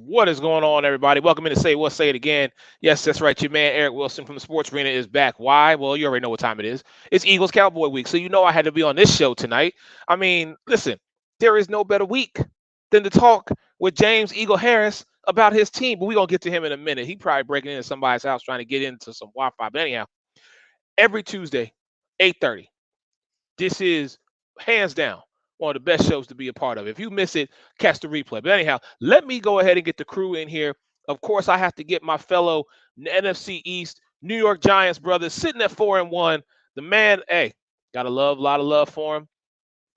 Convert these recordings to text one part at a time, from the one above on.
What is going on, everybody? Welcome in to Say What, Say It Again. Yes, that's right. Your man, Eric Wilson from the Sports Arena is back. Why? Well, you already know what time it is. It's Eagles Cowboy Week, so you know I had to be on this show tonight. I mean, listen, there is no better week than to talk with James Eagle Harris about his team, but we're going to get to him in a minute. He probably breaking into somebody's house trying to get into some Wi-Fi. But anyhow, every Tuesday, 8:30. This is hands down one of the best shows to be a part of. If you miss it, catch the replay. But anyhow, let me go ahead and get the crew in here. Of course, I have to get my fellow NFC East New York Giants brothers sitting at 4-1. The man, hey, got a lot of love for him.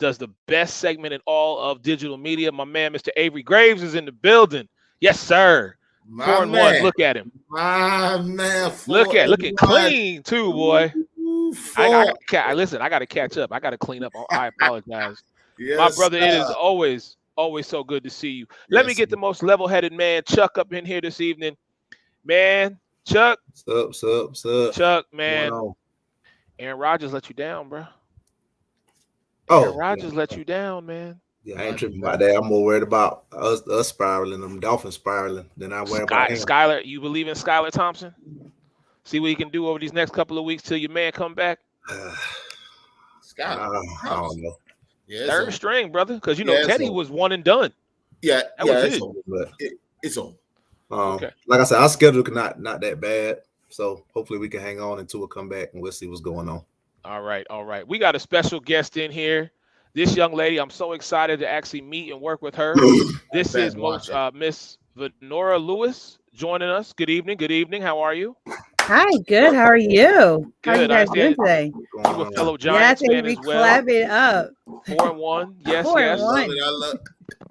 Does the best segment in all of digital media. My man, Mr. Avery Graves, is in the building. Yes, sir. My 4-1. man. Look at him. My man. Look at clean too, boy. I got to catch up. I got to clean up. I apologize. yes, My brother, sir. it is always so good to see you. Let me get the most level-headed man, Chuck, up in here this evening. Man, Chuck. What's up? Chuck, man. Aaron Rodgers let you down, bro. Aaron Rodgers let you down, man. Yeah, I ain't tripping about that. I'm more worried about us spiraling, them Dolphins spiraling, than I worry about him. Skylar, you believe in Skylar Thompson? See what he can do over these next couple of weeks till your man come back? Skylar. I don't know. Yeah, third string, brother, because Teddy was one and done. Yeah, that was it. Over, it's over. Okay. Like I said, our schedule not that bad, so hopefully we can hang on until we come back and we'll see what's going on. All right. We got a special guest in here. This young lady, I'm so excited to actually meet and work with her. This is Miss Vonora Lewis joining us. Good evening. How are you? Hi, good. How are you? Good. How are you guys doing today? You a fellow Giants fan as well. Clap it up. 4-1. Yes, 4-1.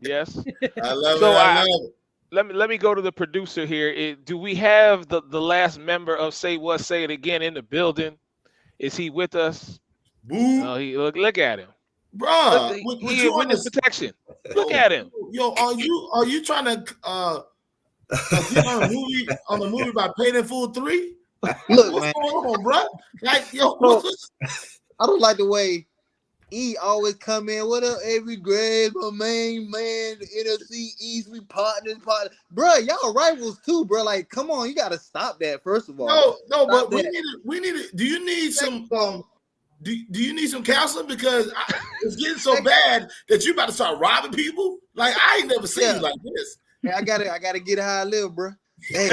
Yes. I love it. Let me go to the producer here. Do we have the last member of Say What, Say It Again in the building? Is he with us? Boo. Look at him. Bro, he in witness protection. Look at him. Yo, are you trying to on a movie about Paid in Full 3? Look, what's man. going on, bro? Like, yo, I don't like the way E always come in. What up, Avery Graves, my main man, the NFC East, we partners. Bro, y'all rivals too, bro. Like, come on, you gotta stop that. First of all, no, but we need it. Do you need some Do you need some counseling? Because it's getting so bad that you about to start robbing people. Like, I ain't never seen you like this. Hey, I gotta get how I live, bro. Hey.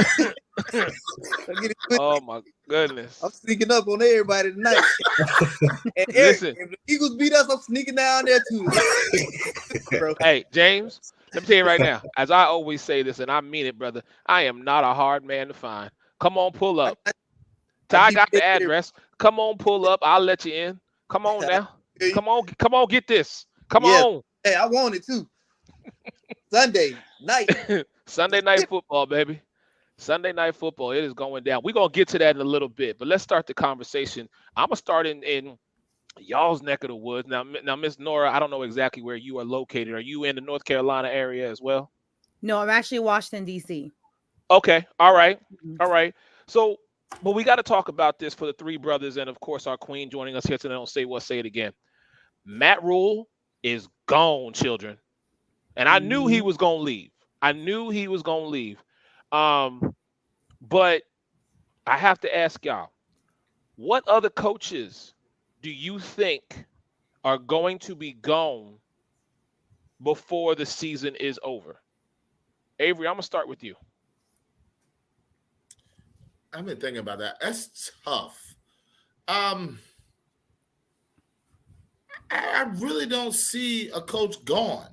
Oh my goodness! I'm sneaking up on everybody tonight. And listen, if the Eagles beat us, I'm sneaking down there too. Bro. Hey, James, let me tell you right now, as I always say this, and I mean it, brother, I am not a hard man to find. Come on, pull up. I got the address. Come on, pull up. I'll let you in. Come on now. Come on, get this. Come on. Hey, I want it too. Sunday night. Sunday night football, baby. Sunday night football. It is going down. We're going to get to that in a little bit, but let's start the conversation. I'm going to start in y'all's neck of the woods. Now, Miss Nora, I don't know exactly where you are located. Are you in the North Carolina area as well? No, I'm actually Washington, D.C. Okay. All right. So, but we got to talk about this for the three brothers and, of course, our queen joining us here today on Say What, Say It Again. Matt Rule is gone, children. And I knew he was going to leave. But I have to ask y'all, what other coaches do you think are going to be gone before the season is over? Avery, I'm going to start with you. I've been thinking about that. That's tough. I really don't see a coach gone.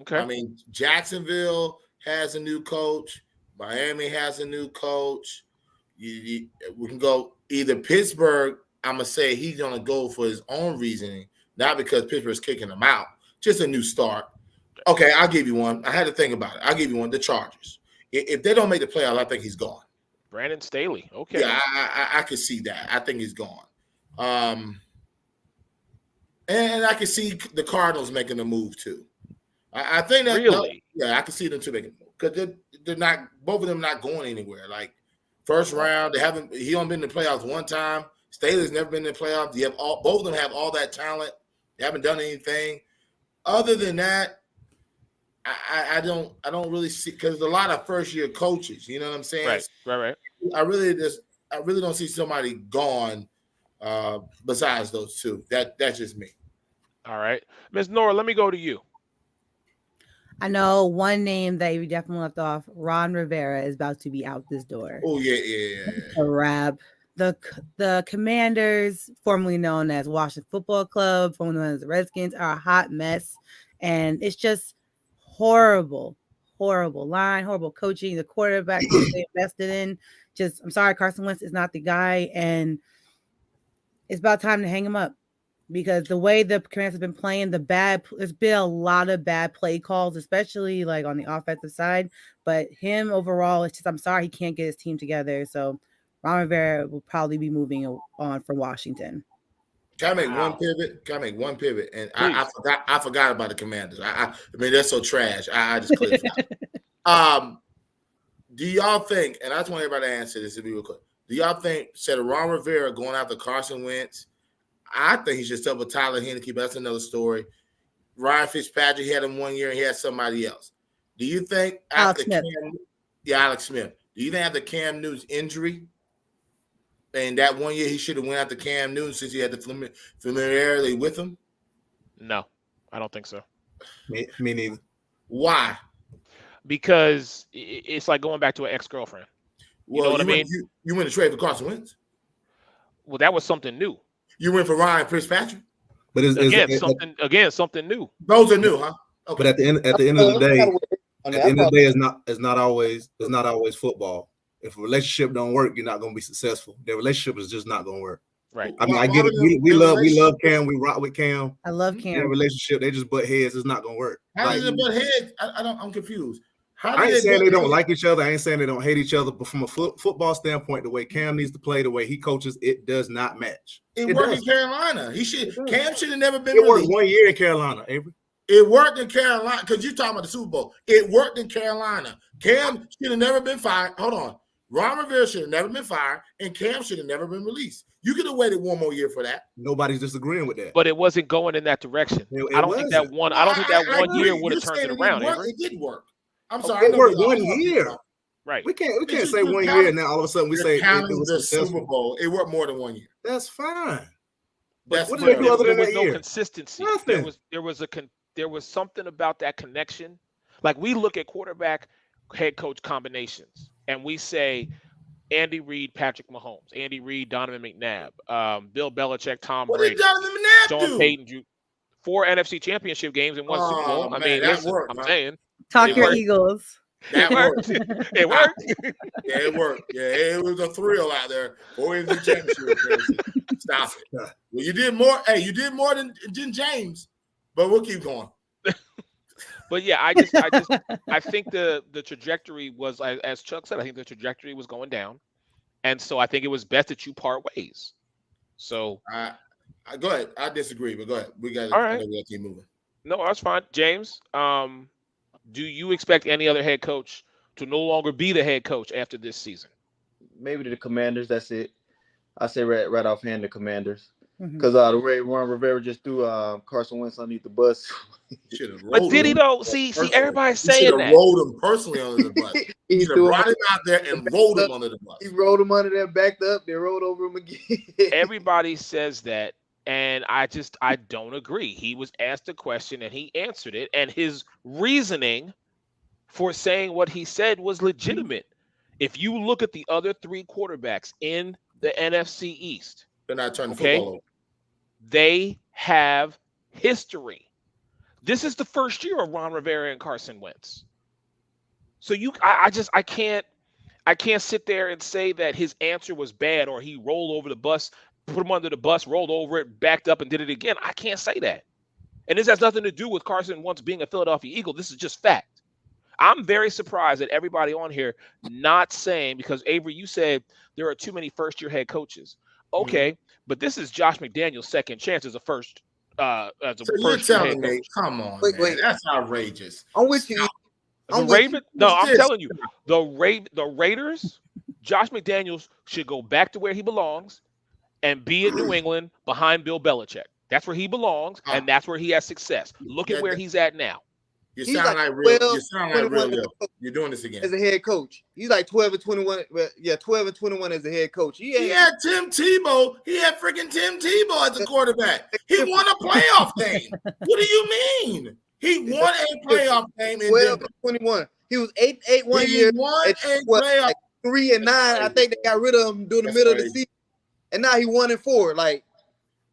Okay. I mean, Jacksonville has a new coach. Miami has a new coach. We can go either Pittsburgh. I'm going to say he's going to go for his own reasoning, not because Pittsburgh's kicking him out. Just a new start. Okay, I'll give you one. I had to think about it. I'll give you one. The Chargers. If they don't make the playoffs, I think he's gone. Brandon Staley. Okay. Yeah, I could see that. I think he's gone. And I can see the Cardinals making a move too. I think that really, I can see them too making a move because they're not, both of them not going anywhere. Like first round, he only been in the playoffs one time. Staley's never been in the playoffs. Both of them have all that talent. They haven't done anything. Other than that, I don't really see, because a lot of first year coaches. You know what I'm saying? Right. I really don't see somebody gone besides those two. That's just me. All right, Ms. Nora, let me go to you. I know one name that you definitely left off. Ron Rivera is about to be out this door. Oh yeah. A wrap. The Commanders, formerly known as Washington Football Club, formerly known as the Redskins, are a hot mess, and it's just horrible line, horrible coaching. The quarterback they invested in, I'm sorry, Carson Wentz is not the guy, and it's about time to hang him up. Because the way the Commanders have been playing, there's been a lot of bad play calls, especially like on the offensive side. But him overall, it's just, I'm sorry, he can't get his team together. So Ron Rivera will probably be moving on from Washington. Can I make one pivot? And I forgot about the Commanders. I mean, they're so trash. I just clicked out. Do y'all think, and I just want everybody to answer this to be real quick. Do y'all think, instead of Ron Rivera going after Carson Wentz, I think he should step with Tyler Heineke, but that's another story. Ryan Fitzpatrick, he had him 1 year and he had somebody else. Do you think after Alex Smith, do you think after Cam Newton's injury, and that 1 year he should have went after Cam Newton since he had the familiarity with him? No, I don't think so. Me neither. Why? Because it's like going back to an ex-girlfriend. You know what I mean? You went to trade for Carson Wentz? Well, that was something new. You went for Ryan Fitzpatrick? But something new. Those are new, huh? Okay. But at the end of the day, it's not always football. If a relationship don't work, you're not going to be successful. The relationship is just not going to work. Right. I mean, I get it. We love Cam. We rock with Cam. I love Cam. Their relationship, they just butt heads. It's not going to work. How does it butt heads? I'm confused. I ain't saying they don't like each other. I ain't saying they don't hate each other. But from a football standpoint, the way Cam needs to play, the way he coaches, it does not match. It worked in Carolina. Cam should have never been. It worked 1 year in Carolina, Avery. It worked in Carolina because you're talking about the Super Bowl. It worked in Carolina. Cam should have never been fired. Hold on. Ron Rivera should have never been fired, and Cam should have never been released. You could have waited 1 more year for that. Nobody's disagreeing with that. But it wasn't going in that direction. I don't think that 1 year would have turned it around. It did work. I'm sorry. It worked 1 year. Right. We can't say 1 year and now all of a sudden we say it was the Super Bowl. It worked more than 1 year. That's fine. But what did they do other than that no year? Consistency. Nothing. There was something about that connection. Like we look at quarterback head coach combinations and we say Andy Reid, Patrick Mahomes, Andy Reid, Donovan McNabb, Bill Belichick, Tom Brady, what did Donovan McNabb Sean do? Payton, 4 NFC championship games and 1 Super Bowl. I mean, worked, I'm saying. Talk your Eagles. That worked. It worked. Yeah, it worked. Yeah, it was a thrill out there. Or in the championship. Stop it. Well, you did more. Hey, you did more than James. But we'll keep going. But yeah, I think the trajectory was, as Chuck said, I think the trajectory was going down, and so I think it was best that you part ways. So, go ahead. I disagree, but go ahead. We got to keep moving. No, that's fine, James. Do you expect any other head coach to no longer be the head coach after this season? Maybe the Commanders. That's it. I say right offhand the Commanders. Because the way Ron Rivera just threw Carson Wentz underneath the bus. But did he though? See, everybody's saying that. He rolled him personally under the bus. He should have brought him out there and rolled him under the bus. He rolled him under there, backed up, then rolled over him again. Everybody says that, and I don't agree. He was asked a question and he answered it, and his reasoning for saying what he said was legitimate. If you look at the other 3 quarterbacks in the NFC East, they're not turning football over. They have history. This is the first year of Ron Rivera and Carson Wentz. So I can't sit there and say that his answer was bad or he rolled over the bus, put him under the bus, rolled over it, backed up and did it again. I can't say that. And this has nothing to do with Carson Wentz being a Philadelphia Eagle. This is just fact. I'm very surprised at everybody on here not saying, because Avery, you said there are too many first-year head coaches. Okay, but this is Josh McDaniel's second chance as a first. You're telling me? Come on, wait, that's outrageous. I'm with you. I'm telling you, the Raiders, Josh McDaniels should go back to where he belongs and be in New England behind Bill Belichick. That's where he belongs, and that's where he has success. Look at where he's at now. You He's sound like like real. 12, You sound like 21 real. You're doing this again. as a head coach. He's like 12 and 21. Yeah, 12 and 21 as a head coach. He had Tim Tebow. He had freaking Tim Tebow as a quarterback. He won a playoff game. What do you mean? He won a playoff game in 12 Denver. and 21. He was 8-8 one He year. won a What, playoff. like 3 and 9. I think they got rid of him during the middle of the season. And now he 1 and 4. Like,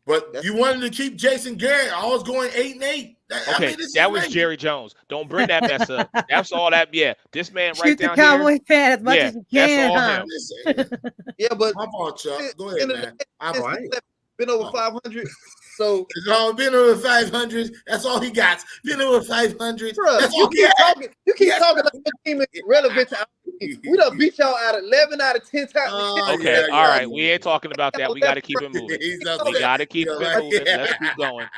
but you wanted to keep Jason Garrett. I was going 8-8. Okay, that was Jerry Jones. Don't bring that mess up. That's all that. Yeah, this man right Shoot the down Cowboy here. fan as much as you can. That's all him. Yeah, but my fault, Chuck. Go ahead, man. I'm right. Been over 500. So it's all been over 500. That's all he got. Been over 500. Bro, that's all he got. You keep talking like your team is relevant to our team. We done beat y'all out 11 out of 10 times. Okay, all right. We ain't talking about that. We got to keep it moving. We got to keep it moving. Let's keep going.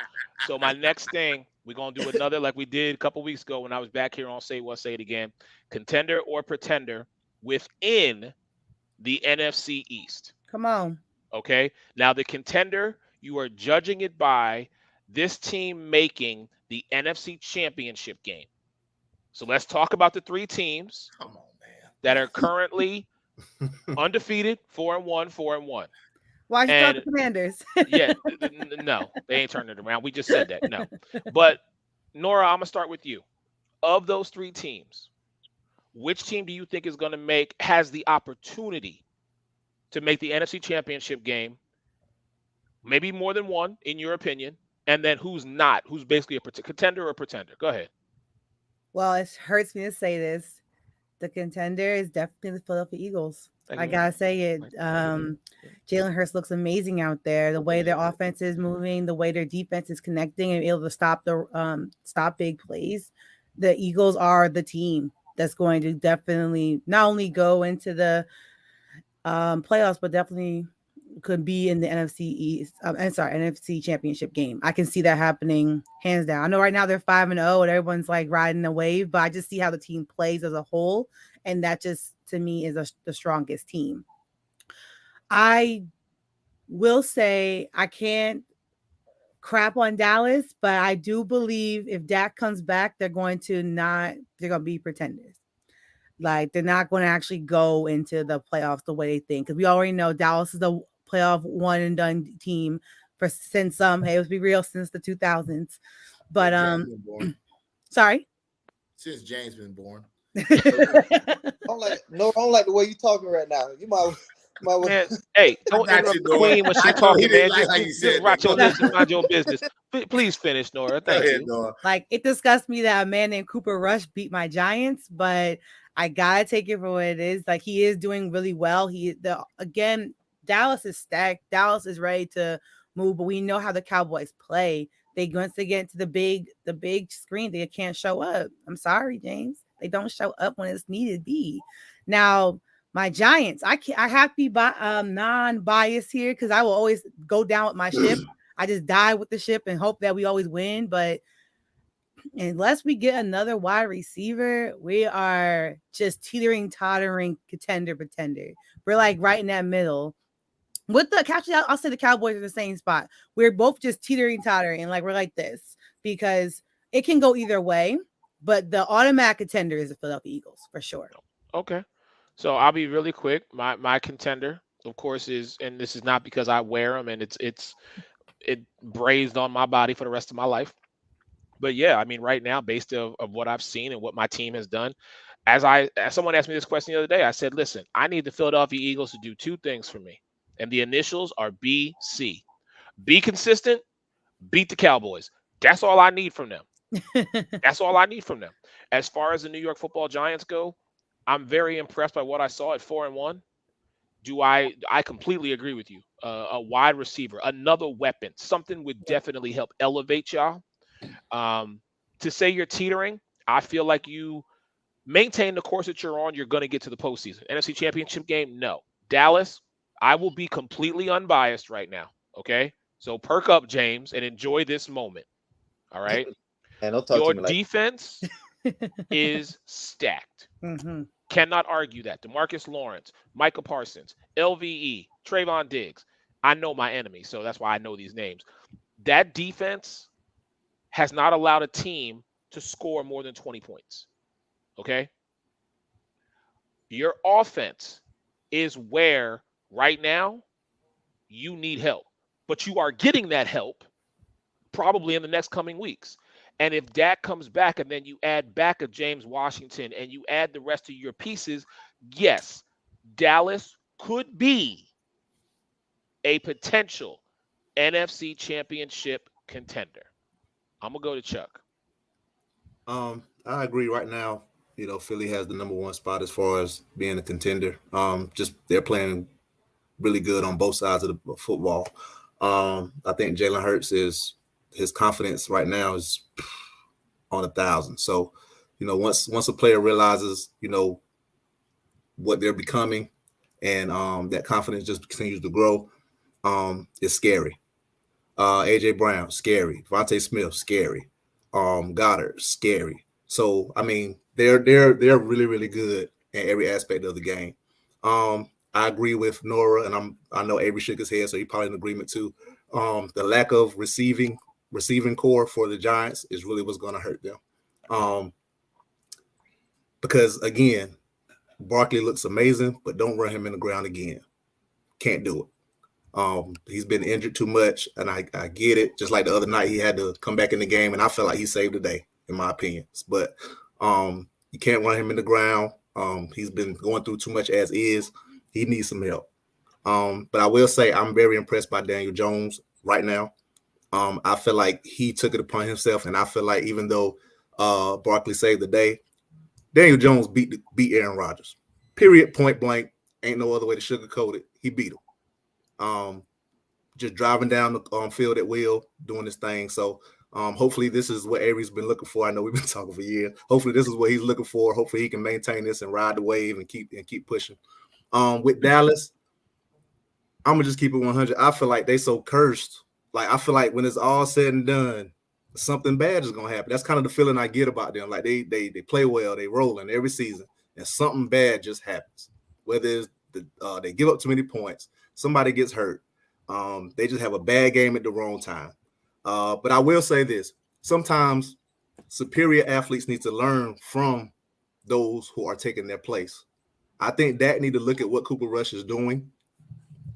So my next thing, we're going to do another like we did a couple weeks ago when I was back here on Say What, Say It Again. Contender or pretender within the NFC East. Come on. Okay. Now the contender, you are judging it by this team making the NFC Championship game. So let's talk about the three teams that are currently undefeated, 4-1, 4-1. Why you start the Commanders? Yeah, no, they ain't turning it around. We just said that. No. But Nora, I'm gonna start with you. Of those three teams, which team do you think is going to has the opportunity to make the NFC Championship game? Maybe more than one, in your opinion, and then who's not? Who's basically a contender or pretender? Go ahead. Well, it hurts me to say this. The contender is definitely the Philadelphia Eagles. I gotta say it. Jalen Hurts looks amazing out there. The way their offense is moving, the way their defense is connecting and able to stop big plays. The Eagles are the team that's going to definitely not only go into the playoffs, but definitely could be in the NFC East. NFC Championship game. I can see that happening hands down. I know right now they're 5-0 and everyone's like riding the wave, but I just see how the team plays as a whole, and that just to me is the strongest team. I will say I can't crap on Dallas, but I do believe if Dak comes back, they're going to be pretenders. Like they're not going to actually go into the playoffs the way they think, because we already know Dallas is the playoff one and done team since let's be real, since the 2000s. But sorry, since James been born. I don't like the way you talking right now. You might man, hey, don't interrupt the queen when she's talking, man. Just watch your lips and mind your business. Please finish, Nora. Thank you. Nora. Like, it disgusts me that a man named Cooper Rush beat my Giants, but I gotta take it for what it is. Like, he is doing really well. Again, Dallas is stacked. Dallas is ready to move, but we know how the Cowboys play. Once they get into the big screen, they can't show up. I'm sorry, James. They don't show up when it's needed be. Now, my Giants, I have to be non-biased here because I will always go down with my ship. I just die with the ship and hope that we always win. But unless we get another wide receiver, we are just tottering contender pretender. We're like right in that middle. Actually, I'll say the Cowboys are the same spot. We're both just tottering, like we're like this because it can go either way. But the automatic contender is the Philadelphia Eagles for sure. Okay. So I'll be really quick. My contender, of course, is, and this is not because I wear them and it brazed on my body for the rest of my life. But yeah, I mean, right now, based of what I've seen and what my team has done, as someone asked me this question the other day, I said, listen, I need the Philadelphia Eagles to do two things for me. And the initials are BC. Be consistent, beat the Cowboys. That's all I need from them. That's all I need from them. As far as the New York Football Giants go, I'm very impressed by what I saw at 4-1. I completely agree with you. A wide receiver, another weapon, something would definitely help elevate y'all. To say you're teetering, I feel like you maintain the course that you're on, you're going to get to the postseason. NFC Championship game, no. Dallas, I will be completely unbiased right now, okay? So perk up, James, and enjoy this moment, all right? And don't talk your to me like defense is stacked. Mm-hmm. Cannot argue that. DeMarcus Lawrence, Micah Parsons, LVE, Trayvon Diggs. I know my enemy, so that's why I know these names. That defense has not allowed a team to score more than 20 points. Okay? Your offense is where right now you need help. But you are getting that help probably in the next coming weeks. And if Dak comes back and then you add back a James Washington and you add the rest of your pieces, yes, Dallas could be a potential NFC championship contender. I'm going to go to Chuck. I agree right now. Philly has the number one spot as far as being a contender. Just they're playing really good on both sides of the football. I think Jalen Hurts his confidence right now is on 1,000. So, once a player realizes, what they're becoming, and that confidence just continues to grow, it's scary. AJ Brown, scary. Devontae Smith, scary. Goddard, scary. So, I mean, they're really, really good in every aspect of the game. I agree with Nora, and I know Avery shook his head, so he's probably in agreement too. The lack of receiving core for the Giants is really what's going to hurt them. Because again, Barkley looks amazing, but don't run him in the ground again. Can't do it. He's been injured too much, and I get it. Just like the other night, he had to come back in the game, and I felt like he saved the day, in my opinion. But you can't run him in the ground. He's been going through too much as is. He needs some help. But I will say I'm very impressed by Daniel Jones right now. I feel like he took it upon himself, and I feel like even though Barkley saved the day, Daniel Jones beat Aaron Rodgers. Period, point blank. Ain't no other way to sugarcoat it. He beat him. Just driving down the field at will, doing his thing. So hopefully this is what Avery's been looking for. I know we've been talking for years. Hopefully this is what he's looking for. Hopefully he can maintain this and ride the wave and keep pushing. With Dallas, I'm gonna just keep it 100. I feel like they so cursed. Like I feel like when it's all said and done, something bad is gonna happen. That's kind of the feeling I get about them. Like they play well, they rolling every season, and something bad just happens. Whether it's they give up too many points, somebody gets hurt, they just have a bad game at the wrong time. But I will say this: sometimes superior athletes need to learn from those who are taking their place. I think Dak need to look at what Cooper Rush is doing.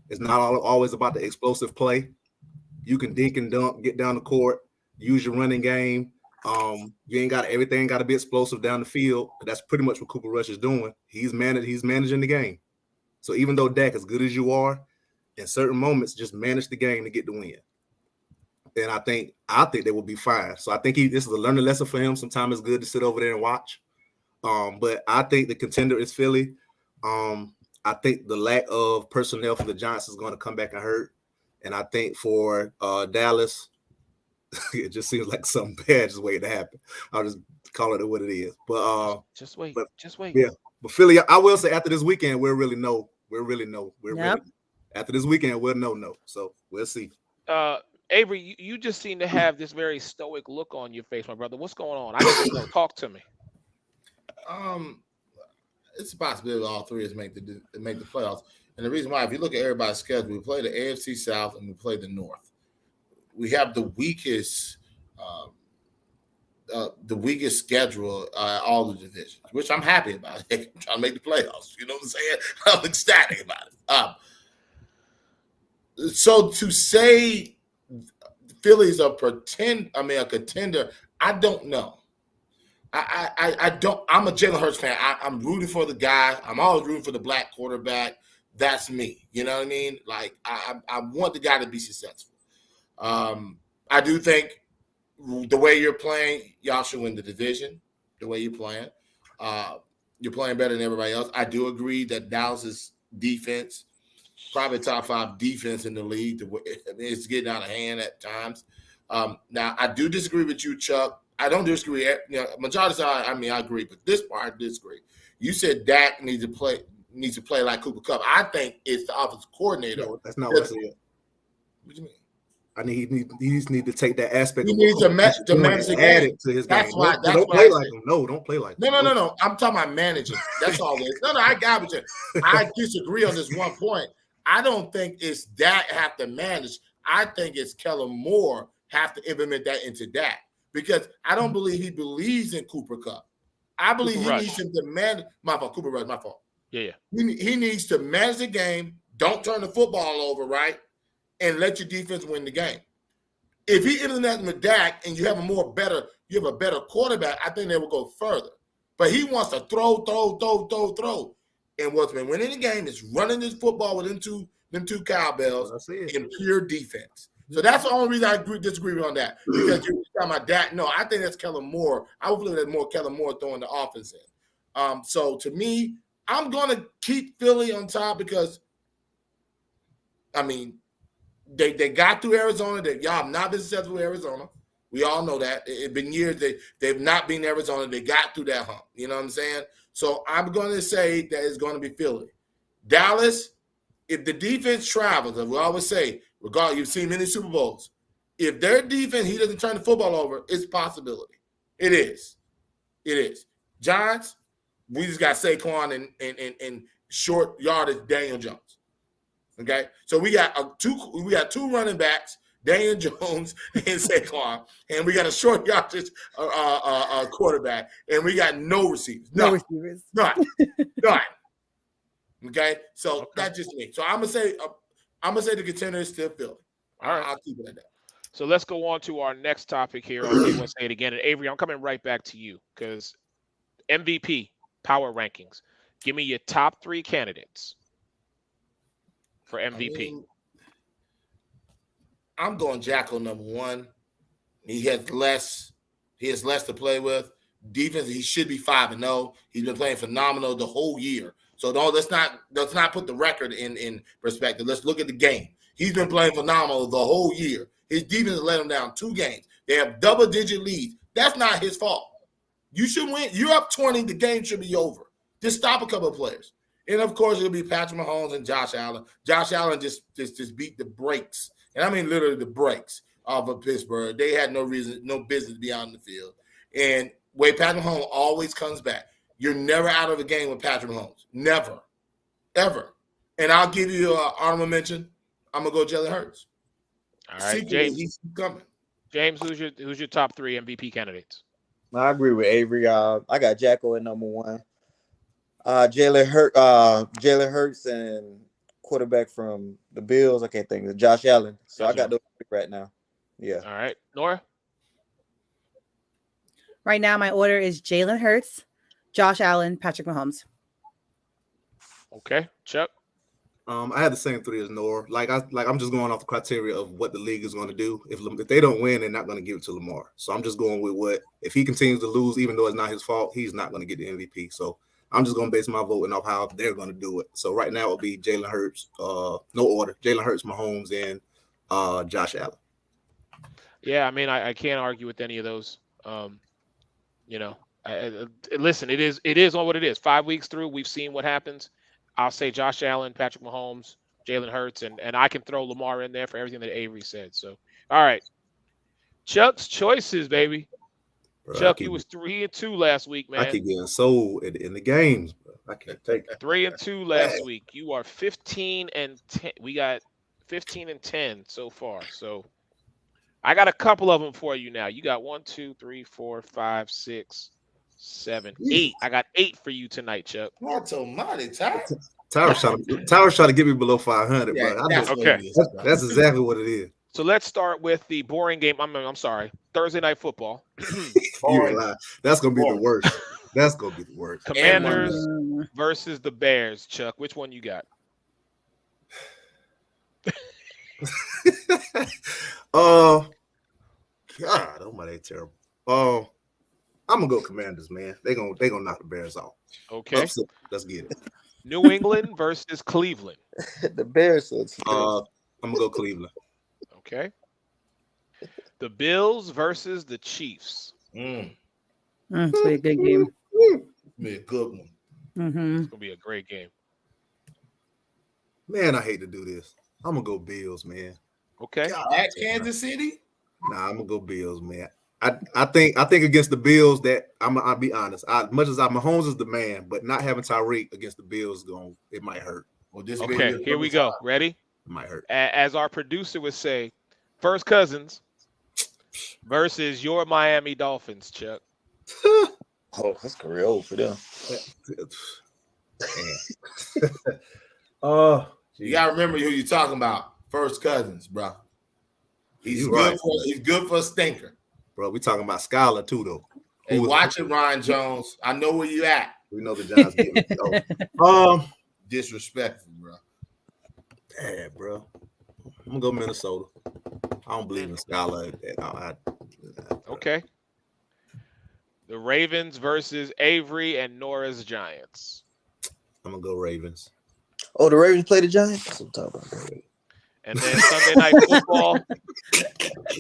It's not always about the explosive play. You can dink and dunk, get down the court, use your running game. You ain't got everything got to be explosive down the field. That's pretty much what Cooper Rush is doing. He's managing the game. So even though Dak, as good as you are, in certain moments, just manage the game to get the win. And I think they will be fine. So I think this is a learning lesson for him. Sometimes it's good to sit over there and watch. But I think the contender is Philly. I think the lack of personnel for the Giants is going to come back and hurt. And I think for Dallas, it just seems like something bad is waiting to happen. I'll just call it what it is. But just wait. Yeah. But Philly, I will say after this weekend, we'll really know. Ready. After this weekend, we'll know. So we'll see. Avery, you just seem to have this very stoic look on your face, my brother. What's going on? I need to know. Talk to me. It's a possibility all three is make the playoffs. And the reason why, if you look at everybody's schedule, we play the AFC South and we play the North. We have the weakest schedule all the divisions, which I'm happy about. I'm trying to make the playoffs. You know what I'm saying? I'm ecstatic about it. So to say Philly's a contender, I don't know. I don't. I'm a Jalen Hurts fan. I'm rooting for the guy. I'm always rooting for the black quarterback. That's me. You know what I mean? Like I want the guy to be successful. I do think the way you're playing, y'all should win the division. The way you're playing better than everybody else. I do agree that Dallas's defense, probably top 5 defense in the league. It's getting out of hand at times. Now I do disagree with you, Chuck. I don't disagree. Majority of the time, I agree, but this part I disagree. You said Dak needs to play like Cooper Kupp. I think it's the offensive coordinator. No, that's not what I said. What do you mean? I mean, he needs to take that aspect. He needs to manage the add game. it to his That's game. why. Don't play like him. No, don't play like him. No. I'm talking about managing. That's all it is. No, I got it. I disagree on this one point. I don't think it's Dak have to manage. I think it's Kellen Moore have to implement that into Dak. because I don't believe he believes in Cooper Kupp. I believe Cooper he Rush. needs him to manage. My fault, Cooper Rush, my fault. Yeah. He needs to manage the game. Don't turn the football over, right? And let your defense win the game. If he enters that with Dak and you have a better quarterback, I think they will go further. But he wants to throw. And what's been winning the game is running this football with them two cowbells in pure defense. So that's the only reason I disagree with on that. Because you're talking about Dak. No, I think that's Kellen Moore. I would believe that's more Kellen Moore throwing the offense in. So to me, I'm going to keep Philly on top because, I mean, they got through Arizona. Y'all have not been successful with Arizona. We all know that. It's been years they've not been Arizona. They got through that hump. You know what I'm saying? So I'm going to say that it's going to be Philly. Dallas, if the defense travels, as we always say, regardless, you've seen many Super Bowls, if their defense, he doesn't turn the football over, it's a possibility. It is. Giants, we just got Saquon and short yardage Daniel Jones. Okay, so we got two running backs, Daniel Jones and Saquon, and we got a short yardage quarterback, and we got no receivers. No receivers. None. Okay, so that's just me. So I'm gonna say the contender is still Philly. All right, I'll keep it at that. So let's go on to our next topic here. I'll say it again. And Avery, I'm coming right back to you because MVP power rankings. Give me your top 3 candidates for MVP. I'm going Jacko number 1. He has less to play with. Defense, he should be 5-0. He's been playing phenomenal the whole year. So let's not put the record in perspective. Let's look at the game. He's been playing phenomenal the whole year. His defense let him down 2 games. They have double-digit leads. That's not his fault. You should win. You're up 20. The game should be over. Just stop a couple of players. And, of course, it'll be Patrick Mahomes and Josh Allen. Josh Allen just beat the brakes, and I mean literally the brakes off of Pittsburgh. They had no business to be out in the field. And way Patrick Mahomes always comes back. You're never out of a game with Patrick Mahomes. Never. Ever. And I'll give you an honorable mention. I'm going to go Jalen Hurts. All right, James. He's coming. James, who's your top 3 MVP candidates? I agree with Avery. I got Jacko at number 1. Jalen Hurts and quarterback from the Bills. I can't think of Josh Allen. So I got those right now. Yeah. All right, Nora. Right now, my order is Jalen Hurts, Josh Allen, Patrick Mahomes. Okay, Chuck. I had the same 3 as Nora. I'm just going off the criteria of what the league is going to do. If they don't win, they're not going to give it to Lamar. So I'm just going with if he continues to lose, even though it's not his fault, he's not going to get the MVP. So I'm just going to base my voting off how they're going to do it. So right now it'll be Jalen Hurts, no order. Jalen Hurts, Mahomes, and Josh Allen. Yeah, I mean, I can't argue with any of those. Listen, it is on what it is. 5 weeks through, we've seen what happens. I'll say Josh Allen, Patrick Mahomes, Jalen Hurts, and I can throw Lamar in there for everything that Avery said. So, all right. Chuck's choices, baby. Bro, Chuck, you was 3-2 last week, man. I keep getting sold in the games, bro. I can't take it. 3-2 last week. You are 15-10. We got 15-10 so far. So I got a couple of them for you now. You got 1, 2, 3, 4, 5, 6, 7, 8. I got 8 for you tonight, Chuck. What's almighty, Ty? Tyler's trying to get me below 500, yeah, bro. That's exactly what it is. So let's start with the boring game. I'm sorry. Thursday night football. That's gonna be the worst. That's gonna be the worst. Commanders versus the Bears. Chuck, which one you got? God, oh my, they terrible. I'm gonna go Commanders, man. They gonna knock the Bears off. Okay, let's get it. New England versus Cleveland. The Bears. I'm gonna go Cleveland. Okay. The Bills versus the Chiefs. It's gonna be a good game. Be a good one. It's gonna be a great game. Man, I hate to do this. I'm gonna go Bills, man. Okay. At Kansas City? Nah, I'm gonna go Bills, man. I think against the Bills that I'll be honest. Much as Mahomes is the man, but not having Tyreek against the Bills it might hurt. Well, okay, here we go. Ready? It might hurt. As our producer would say, first cousins. versus your Miami Dolphins, Chuck. Oh, that's career over for them. Oh, You gotta remember who you're talking about. First Cousins, bro. He's good for a stinker. bro. We talking about Skylar too, though. Hey, watch it, Ryan Jones. I know where you at. We know the Giants. Disrespectful, bro. Yeah, bro. I'm gonna go Minnesota. I don't believe in Skylar. Okay. The Ravens versus Avery and Nora's Giants. I'm gonna go Ravens. Oh, the Ravens play the Giants. That's what I'm talking about. And then Sunday night football.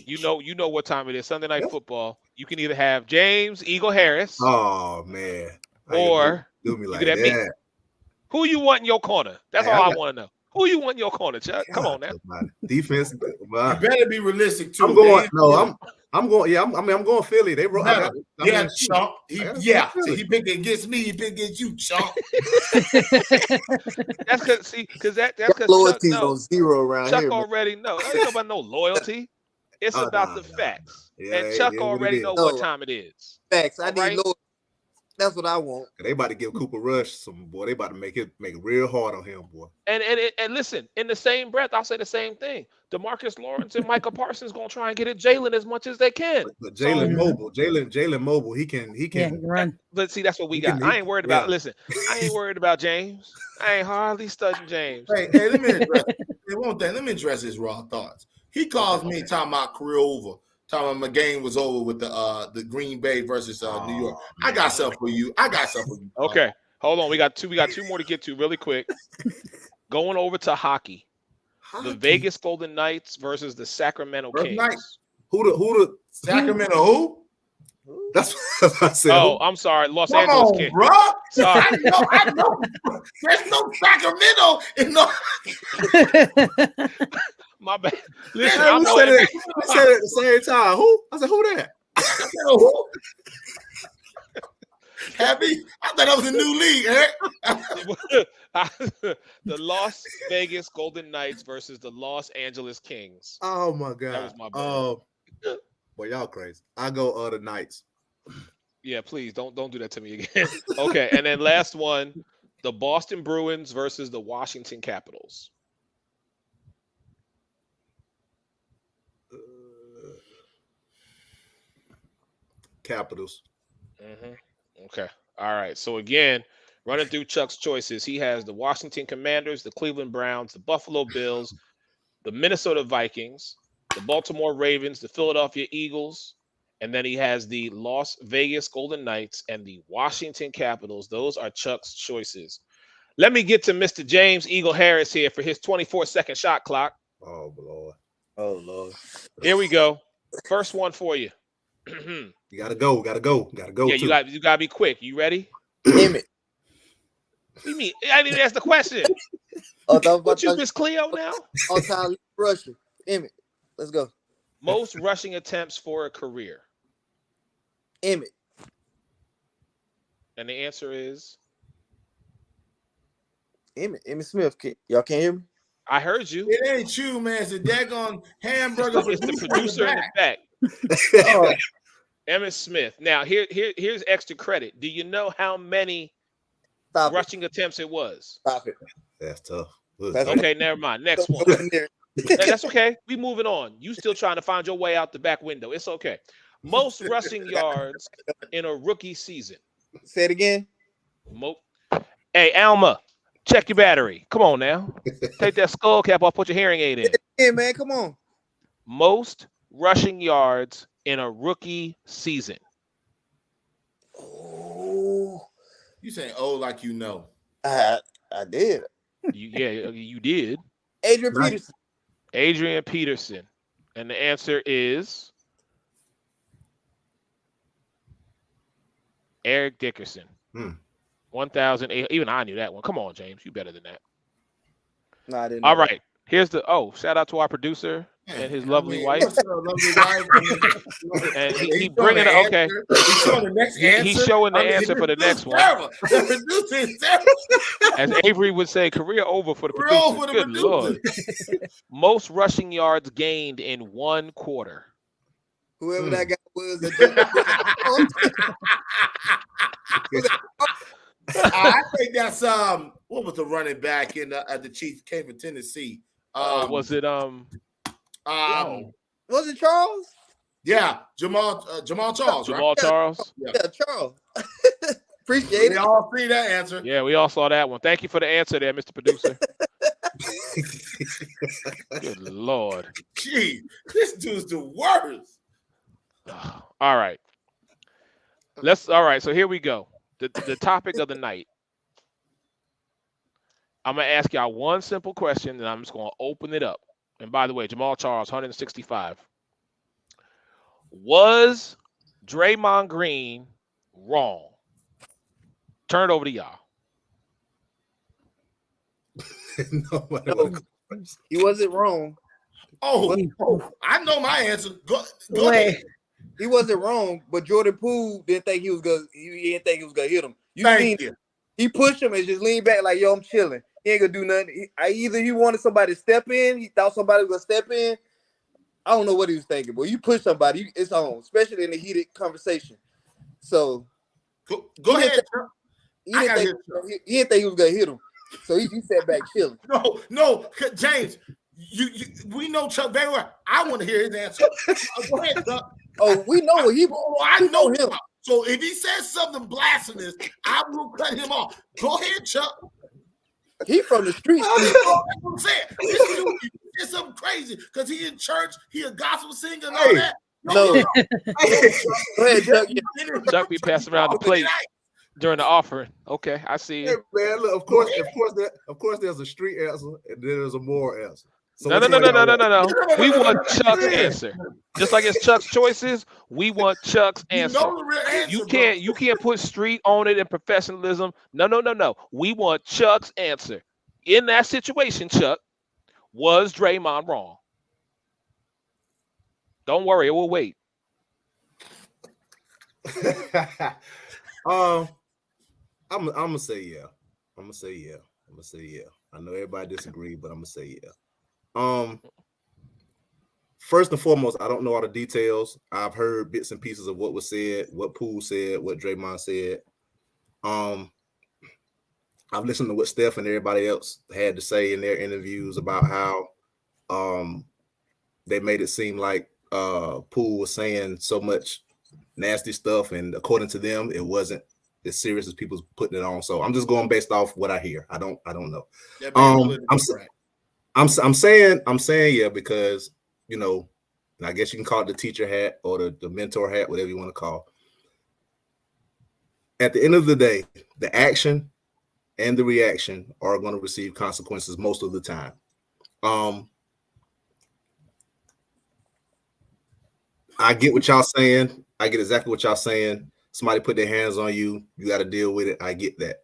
You know what time it is. Sunday night football. You can either have James Eagle Harris. Oh man. Or do me like you could have me. Who you want in your corner? That's all I want to know. Who you want in your corner, Chuck? Come on now. Defense. You better be realistic too. I'm going. No, I'm going. Yeah, I'm going Philly. They wrote. Chump. He picked against me. He picked against you, chump. That's because that's because loyalty's on zero around Chuck here. Already know. It ain't about no loyalty. It's about the facts. Yeah, and Chuck already know what time it is. Facts. I need loyalty. That's what I want. They about to give Cooper Rush some boy. They about to make it real hard on him, boy. And listen, in the same breath, I'll say the same thing. DeMarcus Lawrence and Michael Parsons gonna try and get at Jalen as much as they can. But Jalen Mobile, he can run. But see, that's what we got. I ain't worried about. Listen, I ain't worried about James. I ain't hardly studying James. Hey, let me address his raw thoughts. He calls me talking about career over. Talking about my game was over with the Green Bay versus New York. I got something for you. Okay, hold on. We got two more to get to really quick. Going over to hockey. The Vegas Golden Knights versus the Sacramento Kings. Knights. Who the Sacramento who? That's what I said. Oh, I'm sorry, Los Angeles Kings. Bro. Sorry. I know. There's no Sacramento in no. My bad. Listen, I said it at the same time. Who? I said, who that? Who? Happy? I thought that was a new league, Eric. The Las Vegas Golden Knights versus the Los Angeles Kings. Oh my God. That was my bad. Boy, y'all crazy. I go the Knights. Yeah, please don't do that to me again. Okay, and then last one, the Boston Bruins versus the Washington Capitals. Capitals. Mm-hmm. Okay. All right. So again, running through Chuck's choices, he has the Washington Commanders, the Cleveland Browns, the Buffalo Bills, the Minnesota Vikings, the Baltimore Ravens, the Philadelphia Eagles, and then he has the Las Vegas Golden Knights and the Washington Capitals. Those are Chuck's choices. Let me get to Mr. James Eagle Harris here for his 24-second shot clock. Oh, Lord. Oh, Lord. Here we go. First one for you. You gotta go. Yeah, you gotta be quick. You ready? Emmett. What do you mean? I didn't ask the question. What you, Miss Cleo now? On time rushing. Emmett. Let's go. Most rushing attempts for a career. Emmett. And the answer is Emmett Smith. Y'all can't hear me? I heard you. It ain't you, man. It's a daggone hamburger. It's the producer in the back. Oh. Emmett Smith. Now, here's extra credit. Do you know how many rushing attempts it was? Stop it. That's tough. Okay, never mind. Next one. That's okay. We moving on. You still trying to find your way out the back window. It's okay. Most rushing yards in a rookie season. Say it again. Hey, Alma, check your battery. Come on now. Take that skull cap off, put your hearing aid in. Yeah, man, come on. Most rushing yards in a rookie season. Oh. You saying like you know. I did. You did. Adrian Peterson. And the answer is Eric Dickerson. 1,008. Even I knew that one. Come on, James. You better than that. No, I didn't. All right. Here's shout out to our producer and his lovely wife. And he bringing it. Okay. He's showing the next answer. He's showing the answer for the next one. As Avery would say, career over for the producer. Good Lord. Most rushing yards gained in one quarter. Whoever that guy was that I think that's what was the running back in the Chiefs came from Tennessee? Was it was it Charles? Yeah, Jamal Charles, Jamal right? Charles? Yeah, Charles. Appreciate We it. all see that answer. Yeah, we all saw that one. Thank you for the answer there, Mr. Producer. Good Lord. Gee, this dude's the worst. All right. All right, so here we go. The topic of the night. I'm going to ask y'all one simple question, and I'm just going to open it up. And by the way, Jamal Charles, 165. Was Draymond Green wrong? Turn it over to y'all. No, he wasn't wrong. Oh, I know my answer. Go Wait. ahead. He wasn't wrong, but Jordan Poole didn't think he was gonna. He didn't think he was gonna hit him. Thank you. He pushed him and just leaned back like, "Yo, I'm chilling. He ain't gonna do nothing." Either he wanted somebody to step in. He thought somebody was gonna step in. I don't know what he was thinking, but you push somebody, it's on, especially in a heated conversation. So Go ahead. He didn't think he was gonna hit him, so he sat back chilling. No, James. We know Chuck very well. I want to hear his answer. Go ahead, Chuck. Oh, we know what he. I know him. So if he says something blasphemous, I will cut him off. Go ahead, Chuck. He from the streets. That's what I'm saying. This dude is something crazy because he in church, he a gospel singer and all that. No. Go ahead, Chuck. Chuck be passing around the plate during the offering. Okay, I see. Hey, man, look, of course, there's a street answer and then there's a moral answer. So No. We want Chuck's answer. Just like it's Chuck's choices, we want Chuck's answer. You know the real answer, You can't put street on it and professionalism. No. We want Chuck's answer. In that situation, Chuck, was Draymond wrong? Don't worry, we'll wait. I'm gonna say yeah. I'm gonna say yeah. I know everybody disagree, but I'm gonna say yeah. First and foremost, I don't know all the details. I've heard bits and pieces of what was said, what Poole said, what Draymond said. I've listened to what Steph and everybody else had to say in their interviews about how they made it seem like Poole was saying so much nasty stuff, and according to them, it wasn't as serious as people's putting it on. So I'm just going based off what I hear. I don't know. I'm saying yeah, because you know, and I guess you can call it the teacher hat or the mentor hat, whatever you want to call. At the end of the day, the action and the reaction are going to receive consequences most of the time. I get what y'all saying. I get exactly what y'all saying. Somebody put their hands on you, you got to deal with it. I get that.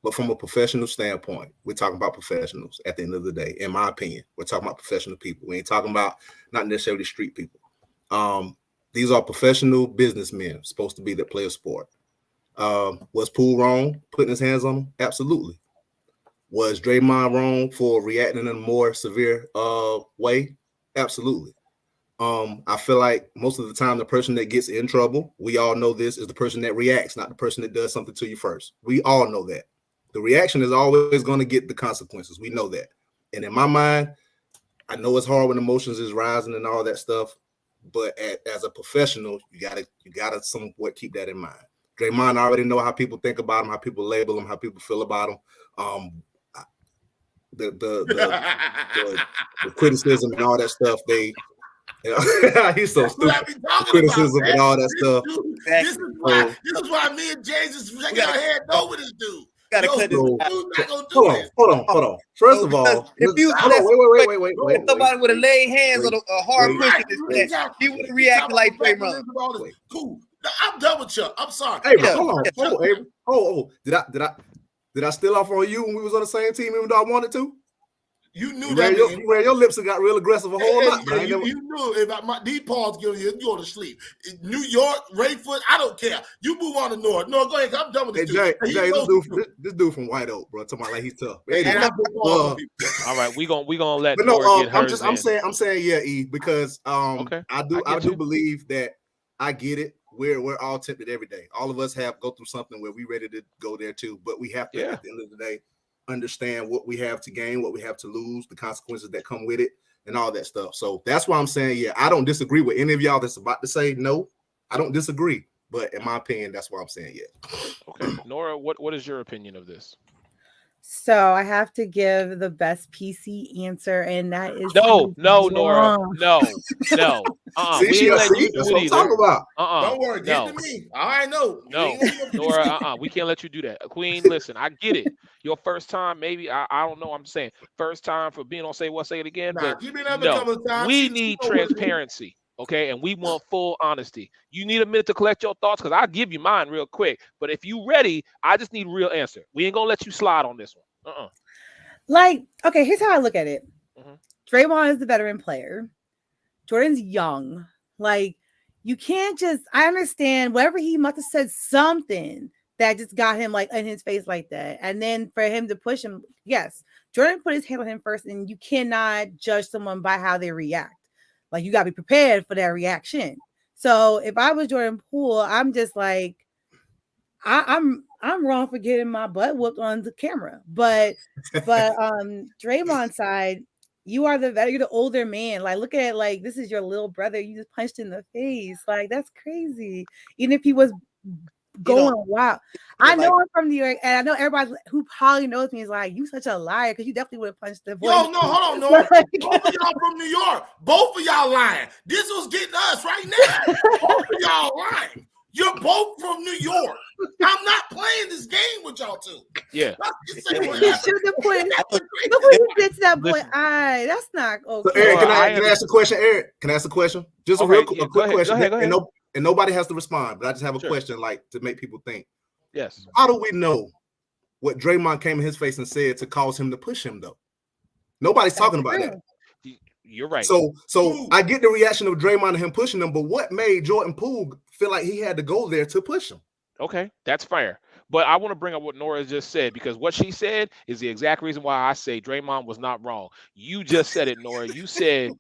But from a professional standpoint, we're talking about professionals at the end of the day. In my opinion, we're talking about professional people. We ain't talking about not necessarily street people. These are professional businessmen supposed to be that play a sport. Was Poole wrong putting his hands on him? Absolutely. Was Draymond wrong for reacting in a more severe way? Absolutely. I feel like most of the time the person that gets in trouble, we all know this, is the person that reacts, not the person that does something to you first. We all know that. The reaction is always going to get the consequences. We know that. And in my mind, I know it's hard when emotions is rising and all that stuff, but as a professional, you gotta somewhat keep that in mind. Draymond, I already know how people think about him, how people label him, how people feel about him. The criticism and all that stuff, he's so stupid. Criticism and all that stuff. This is why me and James is shaking our head over this dude. Hold on. First of all, wait. If somebody would have laid hands on a hard push in his neck, he would have reacted like Draymond. Cool. I'm done with Chuck. I'm sorry. Hey, hold on, Avery. Did I steal off on you when we was on the same team even though I wanted to? You knew You that. ran your lips and got real aggressive a whole lot, man. You knew if these Pauls give you go to sleep. New York, Rayford, I don't care. You move on to North. No, go ahead. I'm done with this dude. This dude from White Oak, bro. Talking about like he's tough. All right, we gonna let but Nora get hers. I'm saying yeah, E, because okay. I do believe that I get it. We're all tempted every day. All of us go through something where we ready to go there too, but we have to at the end of the day understand what we have to gain, what we have to lose, the consequences that come with it, and all that stuff. So that's why I'm saying, yeah, I don't disagree with any of y'all that's about to say no. I don't disagree, but in my opinion, that's why I'm saying yeah. Okay, Nora, what is your opinion of this? So I have to give the best PC answer, and that is no, Nora, no. See, that's what I'm talking about. Don't worry, get to me. I know. No, Nora, we can't let you do that. Queen, listen, I get it. Your first time, maybe I don't know. I'm saying first time for being on Say It Again, but no, we need transparency. Okay, and we want full honesty. You need a minute to collect your thoughts because I'll give you mine real quick. But if you ready, I just need a real answer. We ain't gonna let you slide on this one. Like, okay, here's how I look at it. Draymond is the veteran player. Jordan's young. Like, you can't just. I understand whatever he must have said something that just got him like in his face like that, and then for him to push him. Yes, Jordan put his hand on him first, and you cannot judge someone by how they react. Like, you got to be prepared for that reaction. So if I was Jordan Poole, I'm just like, I'm wrong for getting my butt whooped on the camera. But Draymond's side, you are you're the older man. Like, look at it, like this is your little brother. You just punched in the face. Like, that's crazy. Even if he was going wild. I know I'm from New York, and I know everybody who probably knows me is like, you such a liar, because you definitely would have punched the boy. Yo, no, hold on, no. Both of y'all from New York. Both of y'all lying. This was getting us right now. Both of y'all lying. You're both from New York. I'm not playing this game with y'all two. Yeah. You should have put. Look what you did to that boy. That's not okay. So Eric, can I ask a question? Eric, can I ask a question? Just a quick question. Go ahead. And nobody has to respond, but I just have a question, like, to make people think. Yes. How do we know what Draymond came in his face and said to cause him to push him, though? Nobody's talking about that. You're right. So I get the reaction of Draymond and him pushing him, but what made Jordan Poole feel like he had to go there to push him? Okay, that's fair. But I want to bring up what Nora just said, because what she said is the exact reason why I say Draymond was not wrong. You just said it, Nora. You said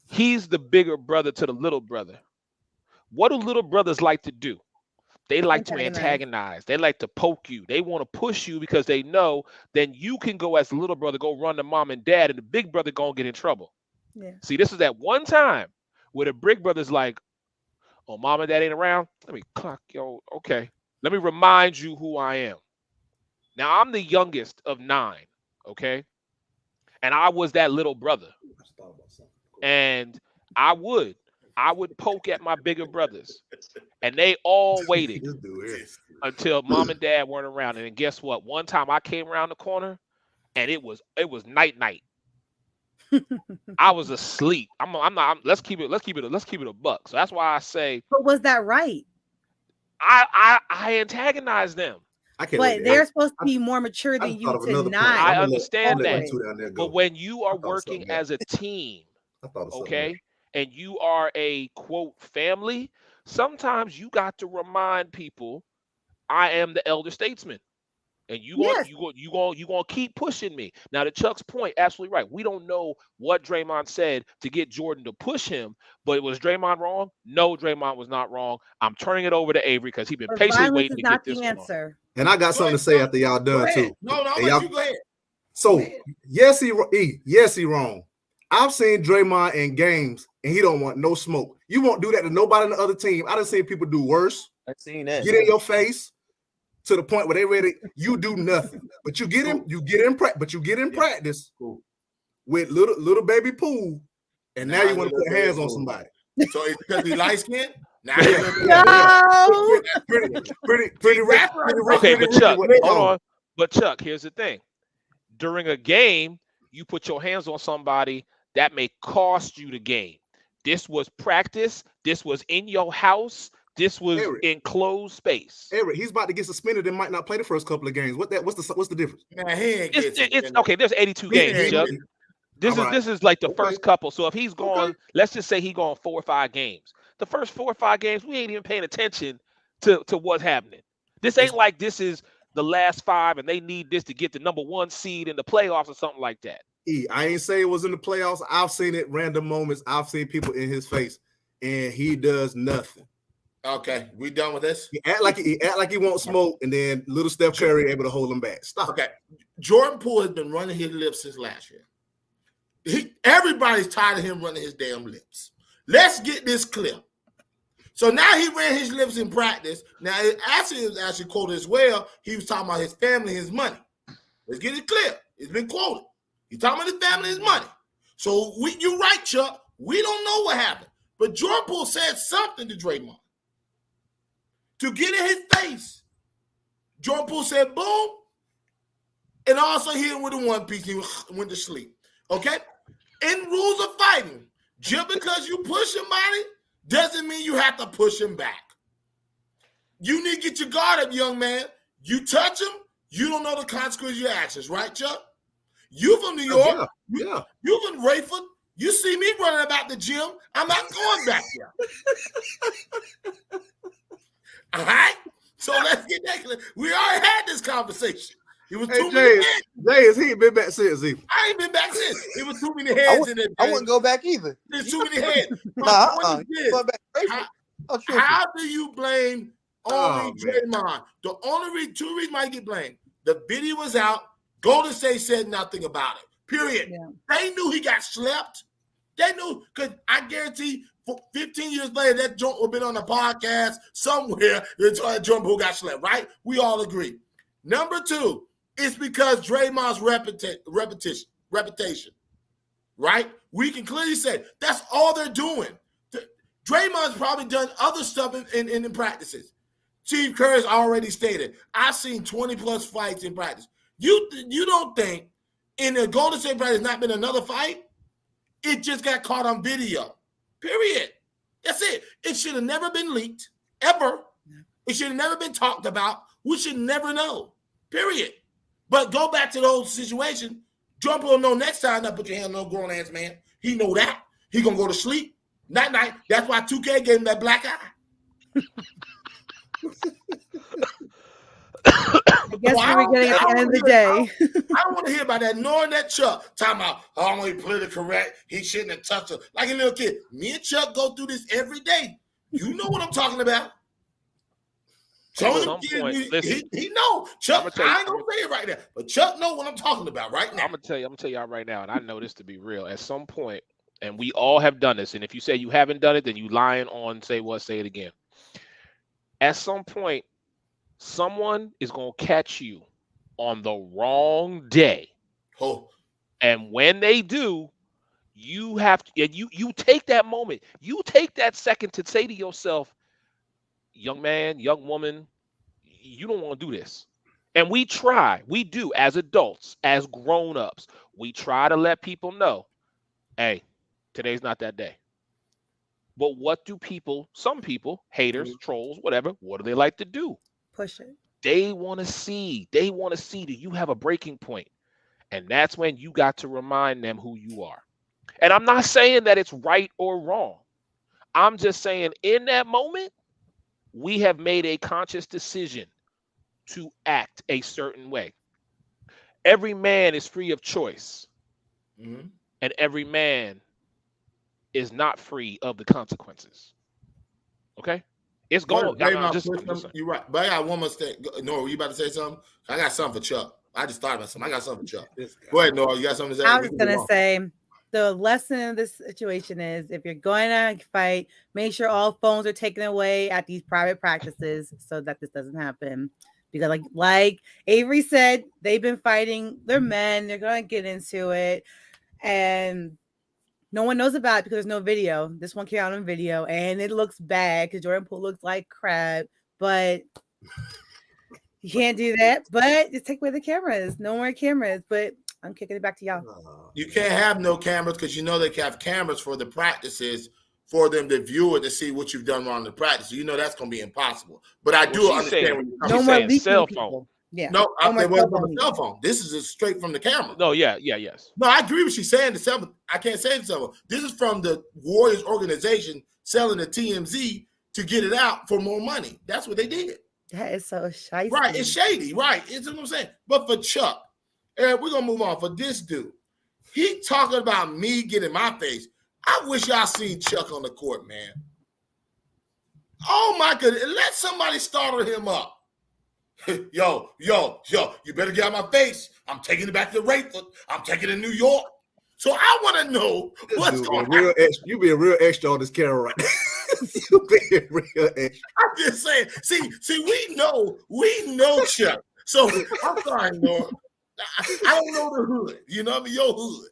he's the bigger brother to the little brother. What do little brothers like to do? They like to antagonize. They like to poke you. They want to push you because they know then you can go as the little brother, go run to mom and dad, and the big brother gonna get in trouble. Yeah. See, this is that one time where the big brother's like, oh, mom and dad ain't around. Let me clock, okay. Let me remind you who I am. Now, I'm the youngest of 9, okay? And I was that little brother. And I would poke at my bigger brothers. And they all waited until mom and dad weren't around. And then guess what? One time I came around the corner and it was night. I was asleep. Let's keep it a buck. So that's why I say. But was that right? I antagonized them. But they're supposed to be more mature than you to not. I understand that. But when you are working as a team, okay, and you are a quote family, sometimes you got to remind people, I am the elder statesman. And you gonna keep pushing me. Now, to Chuck's point, absolutely right. We don't know what Draymond said to get Jordan to push him, but was Draymond wrong? No, Draymond was not wrong. I'm turning it over to Avery because he's been patiently waiting to get this one on. And I got something to say after y'all done too. No, you go ahead. So yes, he wrong. I've seen Draymond in games, and he don't want no smoke. You won't do that to nobody on the other team. I done seen people do worse. I've seen that. Get in your face. To the point where they ready, you do nothing, but you get in practice with little baby Poole, and now you want to put hands on somebody. So it's because he light skinned? Pretty okay, but Chuck, hold on. But Chuck, here's the thing: during a game, you put your hands on somebody that may cost you the game. This was practice. This was in your house. This was Eric. enclosed space. Eric, he's about to get suspended and might not play the first couple of games. What's the difference? Man, he ain't getting It's suspended. okay. There's 82 He games, ain't Chuck. getting- This is like the Okay. first couple. So if he's gone, let's just say he gone 4 or 5 games. The first 4 or 5 games, we ain't even paying attention to what's happening. This ain't like this is the last 5 and they need this to get the number 1 seed in the playoffs or something like that. I ain't say it was in the playoffs. I've seen it random moments. I've seen people in his face, and he does nothing. Okay, we done with this? He act like he won't smoke, and then little Steph Curry able to hold him back. Stop. Okay. Jordan Poole has been running his lips since last year. Everybody's tired of him running his damn lips. Let's get this clear. So now he ran his lips in practice. Now, it was actually quoted as well. He was talking about his family, his money. Let's get it clear. It's been quoted. He's talking about his family, his money. So you're right, Chuck. We don't know what happened. But Jordan Poole said something to Draymond. To get in his face, Jordan Poole said, boom, and also hit him with a one piece. He went to sleep. Okay? In rules of fighting, just because you push somebody doesn't mean you have to push him back. You need to get your guard up, young man. You touch him, you don't know the consequences of your actions, right, Chuck? You from New York. Yeah. You from Rayford. You see me running about the gym. I'm not going back there. All right? So let's get that clear. We already had this conversation. It was too many heads. Jay, he ain't been back since either. I ain't been back since. It was too many heads in there. I wouldn't go back either. There's too many heads. Nah, going back. How do you blame only man. Draymond? The only two reasons why he get blamed. The video was out. Golden State said nothing about it. Period. Yeah. They knew he got slept. They knew, because I guarantee 15 years later, that joint will be on a podcast somewhere. Jordan Poole got slept, right? We all agree. Number 2, it's because Draymond's reputation, right? We can clearly say that's all they're doing. Draymond's probably done other stuff in practices. Steve Kerr's already stated, I've seen 20-plus fights in practice. You don't think in the Golden State practice not been another fight? It just got caught on video. Period. That's it. It should have never been leaked, ever. It should have never been talked about. We should never know. Period. But go back to the old situation. Jordan will know next time not put your hand on no grown-ass man. He know that. He going to go to sleep. Night-night. That's why 2K gave him that black eye. I guess we're getting at the end of the day. I don't want to hear about that. Knowing that Chuck talking about only politically correct, he shouldn't have touched her like a little kid. Me and Chuck go through this every day. You know what I'm talking about. Some of them kids, he know. Chuck, I ain't gonna say it right now, but Chuck know what I'm talking about right now. I'm gonna tell y'all right now, and I know this to be real. At some point, and we all have done this, and if you say you haven't done it, then you lying on say it again. At some point, someone is going to catch you on the wrong day. Oh. And when they do, you have to, and you take that moment. You take that second to say to yourself, young man, young woman, you don't want to do this. And we do as adults, as grown-ups, we try to let people know, hey, today's not that day. But what do some people, haters, trolls, whatever, what do they like to do? Push it. They want to see that you have a breaking point. And that's when you got to remind them who you are. And I'm not saying that it's right or wrong. I'm just saying in that moment, we have made a conscious decision to act a certain way. Every man is free of choice. Mm-hmm. And every man is not free of the consequences. Okay? It's going. You're right. But I got one more thing. Nora, you about to say something? I got something for Chuck. I just thought about something. I got something for Chuck. Go ahead, Nora. You got something to say? I was going to say, the lesson of this situation is if you're going to fight, make sure all phones are taken away at these private practices so that this doesn't happen. Because like Avery said, they've been fighting. They're men. They're going to get into it. And no one knows about it because there's no video. This one came out on video, and it looks bad because Jordan Poole looks like crap. But you can't do that. But just take away the cameras. No more cameras. But I'm kicking it back to y'all. You can't have no cameras because you know they have cameras for the practices for them to view it to see what you've done wrong in practice. You know that's going to be impossible. But I do understand when you come. No more leaking cell phone. Yeah. No, it wasn't from a cell phone. This is just straight from the camera. No, yes. No, I agree with she's saying the cell phone. I can't say the cell phone. This is from the Warriors organization selling the TMZ to get it out for more money. That's what they did. That is so shady. Right, it's shady. Right, it's what I'm saying. But for Chuck, Eric, we're gonna move on. For this dude, he talking about me getting my face. I wish y'all seen Chuck on the court, man. Oh my goodness! Let somebody startle him up. yo, you better get out my face. I'm taking it back to Rayford. I'm taking it to New York. So I want to know what's going on. You be a real extra on this camera right now. You be a real extra. I'm just saying. See, we know Chuck. So I'm sorry, Nora. I don't know the hood. You know what I mean? Your hood.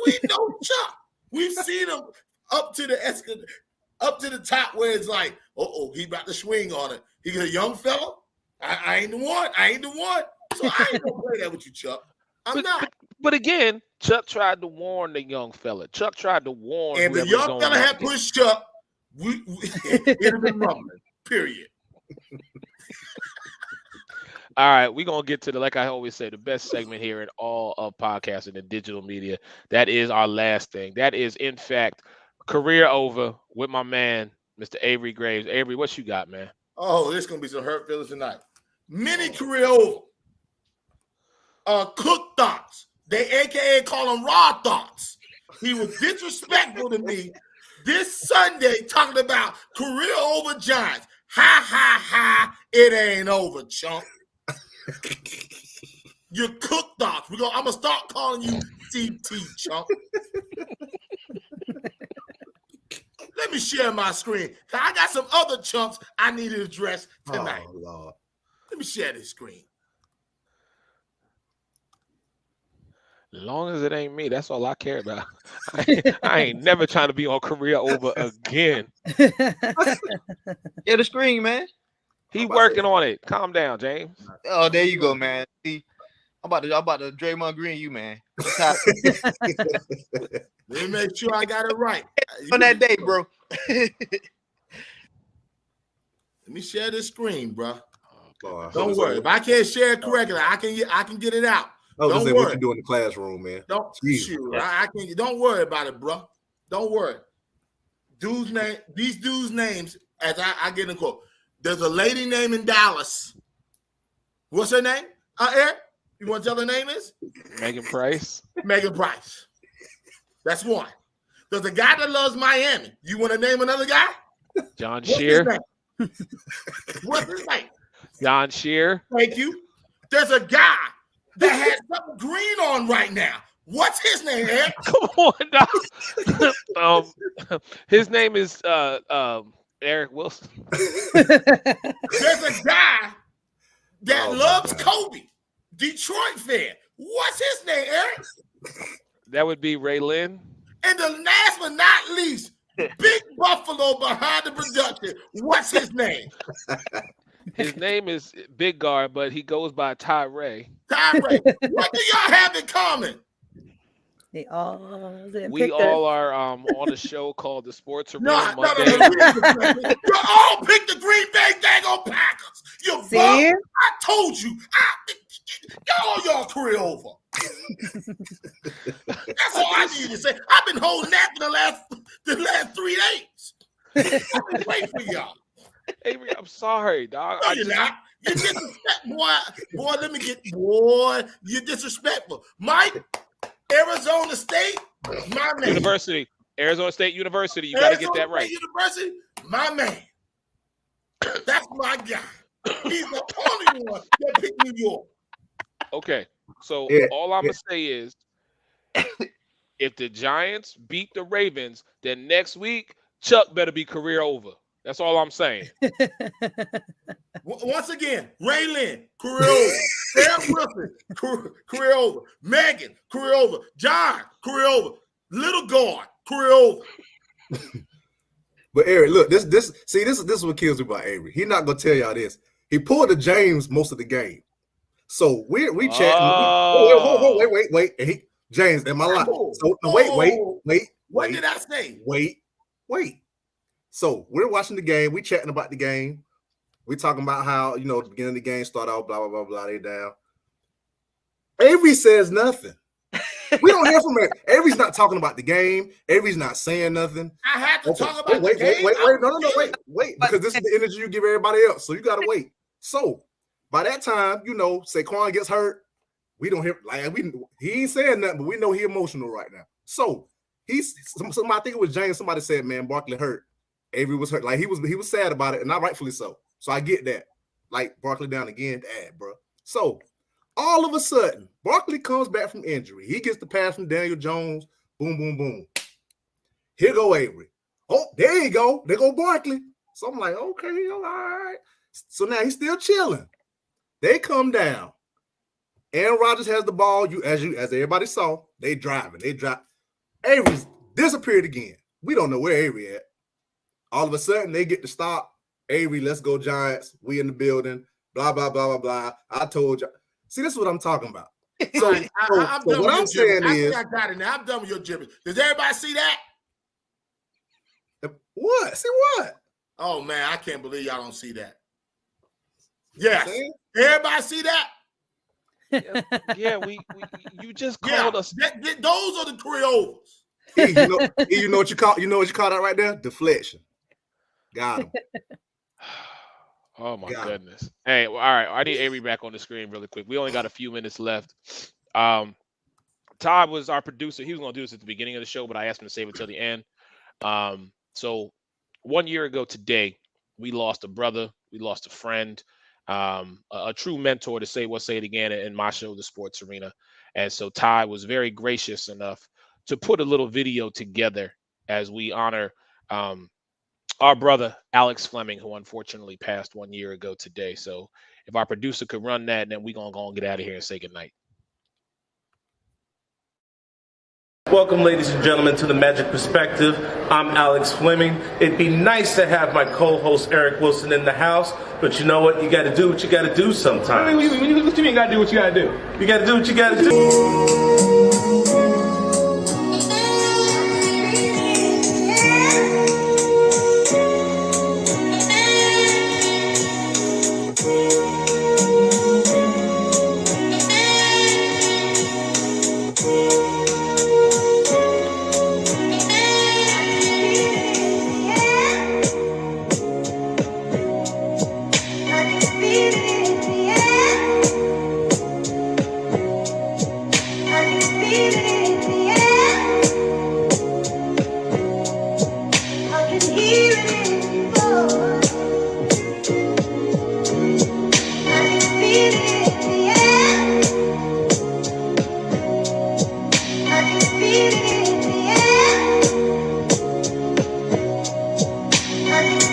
We know Chuck. We've seen him up to the top where it's like, he about to swing on it. He a young fella. I ain't the one. So I ain't gonna play that with you, Chuck. I'm not. But again, Chuck tried to warn the young fella. Chuck tried to warn. And the young fella had pushed Chuck. It'd have been rumbling. Period. All right, we're gonna get to like I always say, the best segment here in all of podcasting and digital media. That is our last thing. That is, in fact, career over with my man, Mr. Avery Graves. Avery, what you got, man? Oh, there's gonna be some hurt feelings tonight. Mini career over. Cook thoughts. They AKA call him raw thoughts. He was disrespectful to me this Sunday talking about career over Giants. Ha, ha, ha. It ain't over, chump. Your cook thoughts. I'm going to start calling you CT, chump. Let me share my screen. I got some other chumps I need to address tonight. Oh, Lord. Let me share this screen. As long as it ain't me, that's all I care about. I ain't never trying to be on career over again. Yeah, the screen, man. He working on it. Calm down, James. Oh, there you go, man. See, I'm about to Draymond Green you, man. Let me make sure I got it right. On that day, bro. Let me share this screen, bro. Don't worry. If I can't share it correctly, I can get it out. Don't worry. What you do in the classroom, man. Don't worry about it, bro. Don't worry. These dudes' names, as I get in quote. There's a lady named in Dallas. What's her name? Eric? You want to tell her name is? Megan Price. Megan Price. That's one. There's a guy that loves Miami. You want to name another guy? John Shear. What's his name? John Shear. Thank you. There's a guy that has something green on right now. What's his name, Eric? Come on, dog. His name is Eric Wilson. There's a guy that loves Kobe, Detroit fan. What's his name, Eric? That would be Ray Lynn. And the last but not least, Big Buffalo behind the production. What's his name? His name is Big Guard, but he goes by Tyree. Tyree. What do y'all have in common? We all are on a show called The Sports Arena Monday. No. You all picked the Green Bay daggone Packers. You bum. I told you. Y'all career over. That's all I need to say. I've been holding that for the last 3 days. I've been waiting for y'all. Avery, I'm sorry, dog. No, you're not. You're disrespectful, boy. Let me get you're disrespectful. Mike, Arizona State, my man. University. Arizona State University. You got to get that right. University, my man. That's my guy. He's the only one that picked New York. Okay. So all I'm going to say is if the Giants beat the Ravens, then next week, Chuck better be career over. That's all I'm saying. Once again, Ray Lynn, career over. Sam Wilson, career over. Megan, career over. John, career over. Little Guard, career over. But Eric, look, this is what kills me about Avery. He's not gonna tell y'all this. He pulled the James most of the game. So we chatting. Wait. James, am I lying? So wait. What did I say? Wait. So we're watching the game. We chatting about the game. We talking about how, the beginning of the game start out, blah, blah, blah, blah, they down. Avery says nothing. We don't hear from Avery. Avery's not talking about the game. Avery's not saying nothing. I have to Okay. talk about wait, the game. wait. No, wait. Because this is the energy you give everybody else. So you got to wait. So by that time, Saquon gets hurt. We don't hear, he ain't saying nothing, but we know he emotional right now. So I think it was James, somebody said, man, Barkley hurt. Avery was hurt. Like he was sad about it, and not rightfully so. So I get that. Like Barkley down again, bro. So all of a sudden, Barkley comes back from injury. He gets the pass from Daniel Jones. Boom, boom, boom. Here go Avery. Oh, there you go. There go Barkley. So I'm like, okay, all right. So now he's still chilling. They come down. Aaron Rodgers has the ball. As everybody saw, they driving. They drive. Avery's disappeared again. We don't know where Avery at. All of a sudden, they get to stop. Avery, let's go Giants. We in the building. Blah, blah, blah, blah, blah. I told you. See, this is what I'm talking about. So, I'm done what I'm saying is, I got it now. I'm done with your gibberish. Does everybody see that? What? See what? Oh man, I can't believe y'all don't see that. Yes, everybody see that? Yeah, you just called us. Those are the Creoles. You know what you call that right there? Deflection. Got him. Oh my goodness. Hey, all right. I need Avery back on the screen really quick. We only got a few minutes left. Todd was our producer. He was going to do this at the beginning of the show, but I asked him to save it till the end. So 1 year ago today, we lost a brother. We lost a friend, a true mentor, to say it again, in my show, The Sports Arena. And so Todd was very gracious enough to put a little video together as we honor our brother, Alex Fleming, who unfortunately passed 1 year ago today. So if our producer could run that, then we're going to go and get out of here and say goodnight. Welcome, ladies and gentlemen, to the Magic Perspective. I'm Alex Fleming. It'd be nice to have my co-host Eric Wilson in the house, but you know what? You got to do what you got to do sometimes. What do you mean got to do what you got to do? You got to do what you got to do.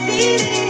Feel it.